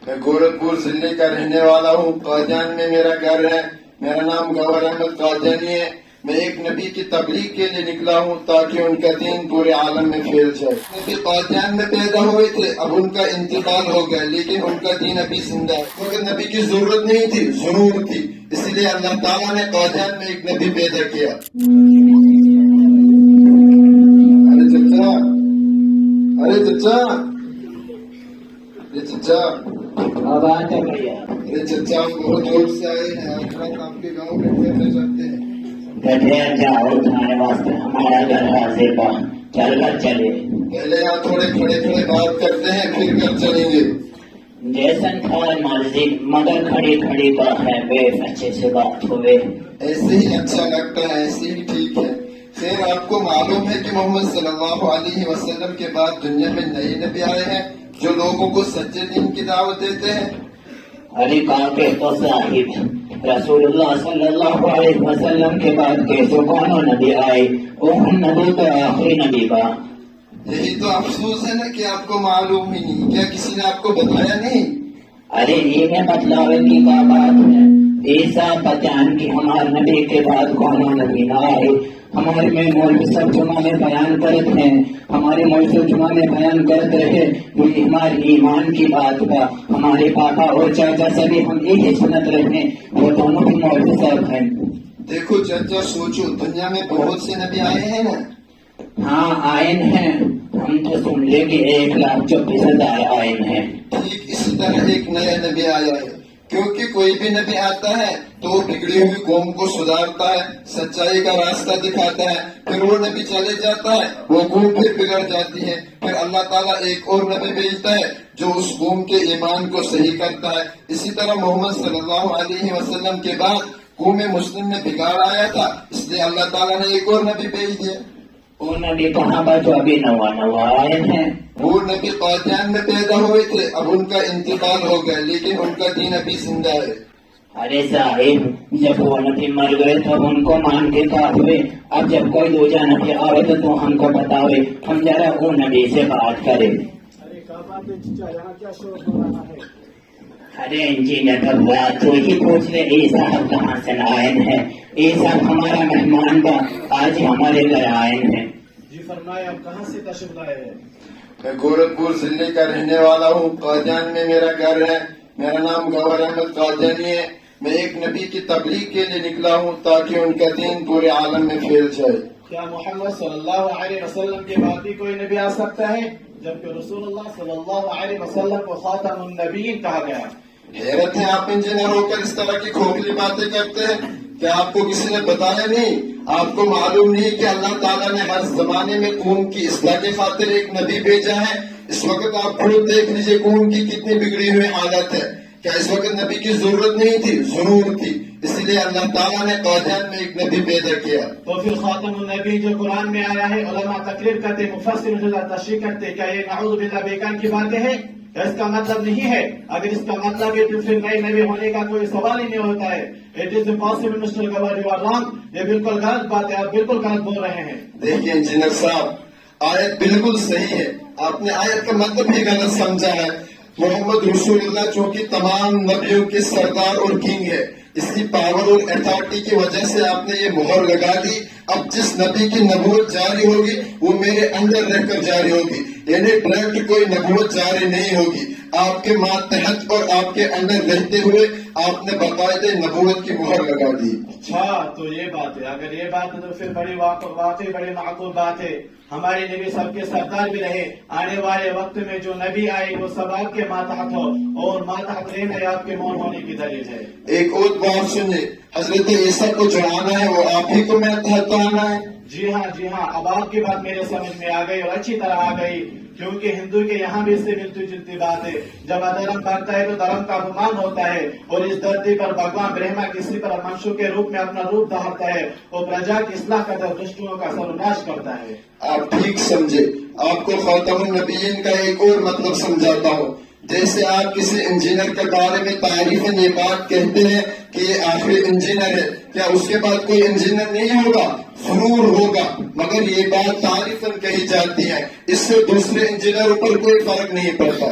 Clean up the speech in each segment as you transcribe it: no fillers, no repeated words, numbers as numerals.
میں گورکھپور ضلع کا رہنے والا ہوں. قادیان میں میرا گھر ہے. میرا نام گوہر احمد قادیانی ہے. میں ایک نبی کی تبلیغ کے لیے نکلا ہوں تاکہ ان کا دین پورے عالم میں پھیل جائے. نبی قادیان میں پیدا ہوئے تھے, اب ان کا انتقال ہو گیا, لیکن ان کا دین ابھی زندہ ہے. کیونکہ نبی کی ضرورت نہیں تھی, ضرور تھی, اس لیے اللہ تعالیٰ نے قادیان میں ایک نبی پیدا کیا. ارے چچا ارے چچا, ہم بہت دور سے آئے ہیں, آپ کے گاؤں میں ٹھہرنا چاہتے ہیں. جاؤ تمہارے واسطے ہمارا گھر حاضر کا, چل کر چلے. پہلے یہاں تھوڑے کھڑے کھڑے بات کرتے ہیں, پھر کب چلیں گے. جیسن تھا مرضی, مگر کھڑی کھڑی کا ہے بے, اچھے سے بات ہوئے. ایسے ہی اچھا لگتا ہے, ایسے ہی ٹھیک ہے. خیر, آپ کو معلوم ہے کہ محمد صلی اللہ علیہ وسلم کے بعد دنیا میں نئے نبی آئے ہیں جو لوگوں کو سچے دین کی دعوت دیتے ہیں. ارے کافی تو صاحب, رسول اللہ صلی اللہ علیہ وسلم کے بعد کیسے کون نبی آئے, وہ نبی تو آخری نبی کا. یہی تو افسوس ہے نا کہ آپ کو معلوم ہی نہیں. کیا کسی نے آپ کو بتایا نہیں؟ ارے یہ بتلاوے کی کیا بات ہے, ایسا پہچان کی ہمارے نبی کے بعد کون نبی نہ آئے. ہمارے میں مولوی سب جمعہ میں بیان کرتے ہیں, ہمارے مولوی جمعہ میں بیان کرتے رہے, یہ ہماری ایمان کی بات کا. ہمارے پاپا اور چاچا سبھی ہم یہی سنت رہے ہیں, وہ دونوں بھی مولوی صاحب ہیں. دیکھو چچا, سوچو, دنیا میں بہت سے نبی آئے ہیں نا. ہاں آئین ہیں, ہم تو سن لے کہ 1,24,000 آئین ہیں. ٹھیک اسی طرح ایک نیا نبی آیا ہے. کیونکہ کوئی بھی نبی آتا ہے تو وہ بگڑی ہوئی قوم کو سدھارتا ہے, سچائی کا راستہ دکھاتا ہے. پھر وہ نبی چلے جاتا ہے, وہ قوم پھر بگڑ جاتی ہے. پھر اللہ تعالیٰ ایک اور نبی بھیجتا ہے جو اس قوم کے ایمان کو صحیح کرتا ہے. اسی طرح محمد صلی اللہ علیہ وسلم کے بعد قوم مسلم میں بگاڑ آیا تھا, اس لیے اللہ تعالیٰ نے ایک اور نبی بھیج دیا. وہ نبی کہاں پر جو ابھی نوا آئے ہیں؟ وہ نبی قادیان میں پیدا ہوئے تھے, اب ان کا انتقال ہو گیا, لیکن ان کا دین ابھی زندہ ہے. ارے صاحب, جب وہ نبی مر گئے تو ان کو مان کے کہا ہوئے, اب جب کوئی دوجا نبی آئے تو ہم کو بتاوے, ہم ذرا وہ نبی سے بات کریں. ارے کیا بات ہے چچا, یہاں کیا شور ہو رہا ہے؟ ارے انجینئر کا بات تو ہی پوچھ لے, یہ صاحب کہاں سے آئین ہے. یہ صاحب ہمارا مہمان کا آج ہمارے گھر آئین ہے. جی فرمائے, آپ کہاں سے تشریف لائے ہیں؟ میں گورکھپور ضلع کا رہنے والا ہوں. قادیان میں میرا گھر ہے. میرا نام گوہر احمد قادیانی ہے. میں ایک نبی کی تبلیغ کے لیے نکلا ہوں تاکہ ان کا دین پورے عالم میں پھیل جائے. کیا محمد صلی اللہ علیہ وسلم کے بعد بھی کوئی نبی آ سکتا ہے, جبکہ رسول اللہ صلی اللہ علیہ وسلم کو خاتم النبیین کہا گیا؟ حیرت ہے, آپ انجینئر ہو کر اس طرح کی کھوکھلی باتیں کرتے ہیں. کیا آپ کو کسی نے بتایا نہیں؟ آپ کو معلوم نہیں کہ اللہ تعالیٰ نے ہر زمانے میں قوم کی اصلاح کی خاطر ایک نبی بھیجا ہے. اس وقت آپ خود دیکھ لیجئے قوم کی کتنی بگڑی ہوئی حالت ہے. کیا اس وقت نبی کی ضرورت نہیں تھی؟ ضرور تھی, اس لیے اللہ تعالیٰ نے قادیان میں ایک نبی پیدا کیا. تو پھر خاتم النبی جو قرآن میں آیا ہے, علماء تقریر کرتے, مفسر تشریح کرتے, کیا یہ نعوذ باللہ بیکان کی باتیں ہیں؟ اس کا مطلب نہیں ہے. اگر اس کا مطلب ہے تو پھر نئے نبی ہونے کا کوئی سوال ہی نہیں ہوتا ہے. It is impossible mister Gohar, you are wrong. یہ بالکل غلط بات ہے, آپ بالکل غلط بول رہے ہیں. دیکھیے انجینئر صاحب, آیت بالکل صحیح ہے, آپ نے آیت کا مطلب ہی غلط سمجھا ہے. محمد رسول اللہ چونکہ تمام نبیوں کے سردار اور کنگ ہے, اس کی پاور اور اتھارٹی کی وجہ سے آپ نے یہ مہر لگا دی. اب جس نبی کی نبوت جاری ہوگی وہ میرے اندر رہ کر جاری ہوگی, یعنی ڈائریکٹ کوئی نبوت جاری نہیں ہوگی. آپ کے ماتحت اور آپ کے اندر رہتے ہوئے آپ نے باقاعدہ نبوت کی مہر لگا دی. اچھا, تو یہ بات ہے. اگر یہ بات ہے تو پھر بڑی واقعی بڑی معقول بات ہے. ہمارے نبی سب کے سردار بھی رہے. آنے والے وقت میں جو نبی آئے وہ سب آپ کے ماتحت ہو, اور ماتحت رہنا آپ کے مون ہونے کی دلیل ہے. ایک اور بات سنیے, حضرت عیسیٰ کو جو آنا ہے وہ آپ ہی کو ماتحت آنا ہے. جی ہاں, جی ہاں, اب آپ کی بات میرے سمجھ میں آ گئی, اور اچھی طرح آ گئی, کیونکہ ہندو کے یہاں بھی اس سے ملتی جلتی بات ہے. جب ادھرم کرتا ہے تو دھرم کا اپمان ہوتا ہے, اور اس دھرتی پر بھگوان برہما کسی پر منشو کے روپ میں اپنا روپ دھارتا ہے, اور پرجا کی اصلاح کرتا ہے, دشمنوں کا سرناش کرتا ہے. آپ ٹھیک سمجھے. آپ کو خاتم النبیین کا ایک اور مطلب سمجھاتا ہوں. جیسے آپ کسی انجینئر کے بارے میں تعریفاً یہ بات کہتے ہیں کہ یہ آخری انجینئر ہے, کیا اس کے بعد کوئی انجینئر نہیں ہوگا؟ ضرور ہوگا, مگر یہ بات تعریفاً کہی جاتی ہے, اس سے دوسرے انجینئروں پر کوئی فرق نہیں پڑتا.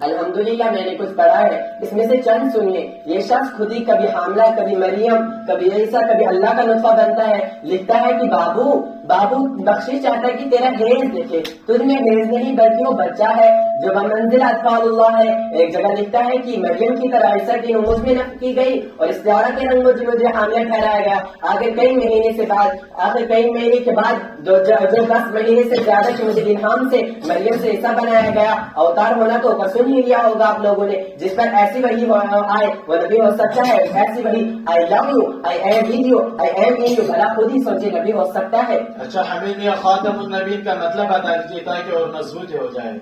الحمدللہ میں نے کچھ پڑھا ہے، اس میں سے چند سنیے۔ یہ شخص خود ہی کبھی حاملہ، کبھی مریم، کبھی عیسیٰ، کبھی اللہ کا نطفہ بنتا ہے۔ لکھتا ہے کہ بابو بخشش چاہتا ہے کہ تیرا حیض دیکھے، تجھ میں حیض نہیں بلکہ وہ بچہ ہے جو بمنزل اطفال اللہ ہے۔ ایک جگہ لکھتا ہے کہ مریم کی طرح عیسیٰ کی نموز میں نفخ کی گئی اور استعارہ کے رنگ مجھے حاملہ ٹھہرایا گیا۔ آخر کئی مہینے کے بعد جو 10 مہینے سے زیادہ کے مجھے الہام سے مریم سے عیسیٰ بنایا گیا۔ اوتار ہونا تو اوپر سن ہی لیا ہوگا آپ لوگوں نے، جس پر ایسی وحی آئے وہ نبی ہو سکتا ہے۔ ایسی وحی I love you, I am in you, I am in you, بھلا خود ہی سوچے نبی ہو سکتا ہے۔ اچھا حمید میاں خاتم النبیین کا مطلب بتا دیجیے تاکہ اور مضبوط ہو جائے۔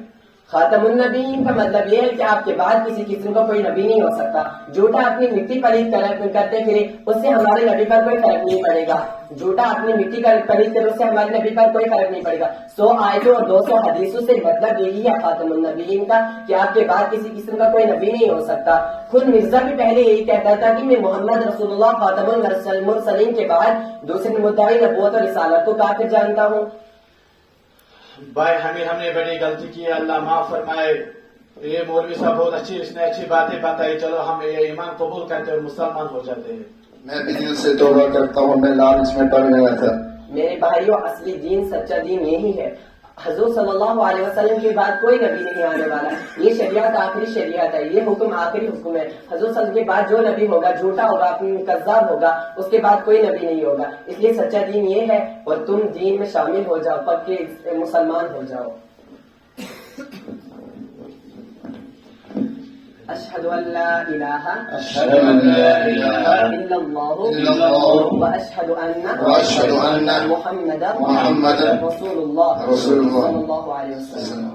خاتم النبیین کا مطلب یہ ہے کہ آپ کے بعد کسی قسم کا کوئی نبی نہیں ہو سکتا۔ جھوٹا اپنی مٹی پلید کرتے پھرے، اس سے ہمارے نبی پر کوئی فرق نہیں پڑے گا۔ جھوٹا اپنی مٹی کا پلید کرے، اس سے ہمارے نبی پر کوئی فرق نہیں پڑے گا۔ 100 آیتوں اور 200 حدیثوں سے مطلب یہی ہے خاتم النبیین کا کہ آپ کے بعد کسی قسم کا کوئی نبی نہیں ہو سکتا۔ خود مرزا بھی پہلے یہی کہتا تھا کہ میں محمد رسول اللہ خاتم المرسلین کے بعد دوسرے مدعی نبوت اور رسالت کو کافر جانتا ہوں۔ بھائی ہم نے بڑی غلطی کی ہے، اللہ معاف فرمائے۔ یہ مولوی صاحب بہت اس نے اچھی باتیں بتائی، چلو ہم یہ ایمان قبول کرتے اور مسلمان ہو جاتے ہیں۔ میں بھی دل سے توبہ کرتا ہوں، میں لالچ میں پڑ گیا تھا۔ میرے بھائیوں، اصلی دین، سچا دین یہی ہے۔ حضور صلی اللہ علیہ وسلم کے بعد کوئی نبی نہیں آنے والا۔ یہ شریعت آخری شریعت ہے، یہ حکم آخری حکم ہے۔ حضور صلی اللہ علیہ وسلم کے بعد جو نبی ہوگا جھوٹا ہوگا، کذاب ہوگا، اس کے بعد کوئی نبی نہیں ہوگا۔ اس لیے سچا دین یہ ہے، اور تم دین میں شامل ہو جاؤ، پکے مسلمان ہو جاؤ۔ اشہد ان لا الہ الا اللہ واشہد ان محمدا رسول اللہ صلی اللہ علیہ وسلم۔